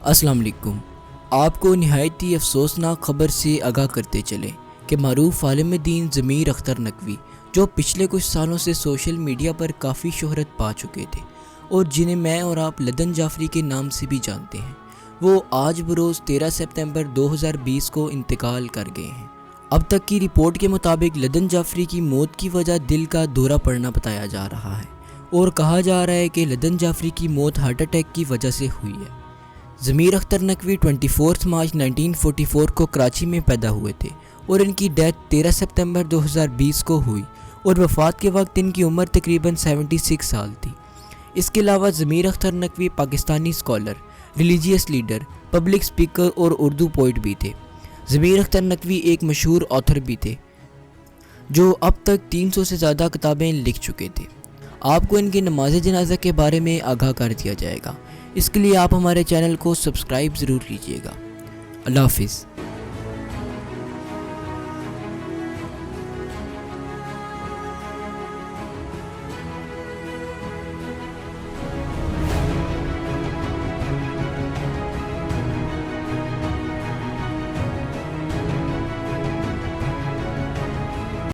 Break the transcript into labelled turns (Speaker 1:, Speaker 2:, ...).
Speaker 1: अस्सलाम वालेकुम। आपको नहायत ही अफसोसनाक खबर से आगाह करते चले कि मरूफ आलिम दीन ज़मीर अख्तर नकवी, जो पिछले कुछ सालों से सोशल मीडिया पर काफ़ी शोहरत पा चुके थे और जिन्हें मैं और आप लदन जाफरी के नाम से भी जानते हैं, वो आज बरोज़ 13 सितंबर 2020 को इंतकाल कर गए हैं। अब तक की रिपोर्ट के मुताबिक लदन जाफरी की मौत की वजह दिल का दौरा पड़ना बताया जा रहा है और कहा जा रहा है कि लदन जाफरी की मौत हार्ट अटैक की वजह से हुई है। ज़मीर अख्तर नकवी 24 मार्च 1944 को कराची में पैदा हुए थे और इनकी डेथ 13 सितंबर 2020 को हुई और वफ़ात के वक्त इनकी उम्र तकरीबन 76 साल थी। इसके अलावा Zameer Akhtar Naqvi Pakistani scholar, religious leader, public speaker और उर्दू पोइट भी थे। ज़मीर अख्तर नकवी एक मशहूर ऑथर भी थे जो अब तक 300 से ज़्यादा किताबें लिख चुके थे। आपको इनकी नमाज जनाजा के बारे में आगाह कर दिया जाएगा। इसके लिए आप हमारे चैनल को सब्सक्राइब ज़रूर कीजिएगा। अल्लाह हाफिज़।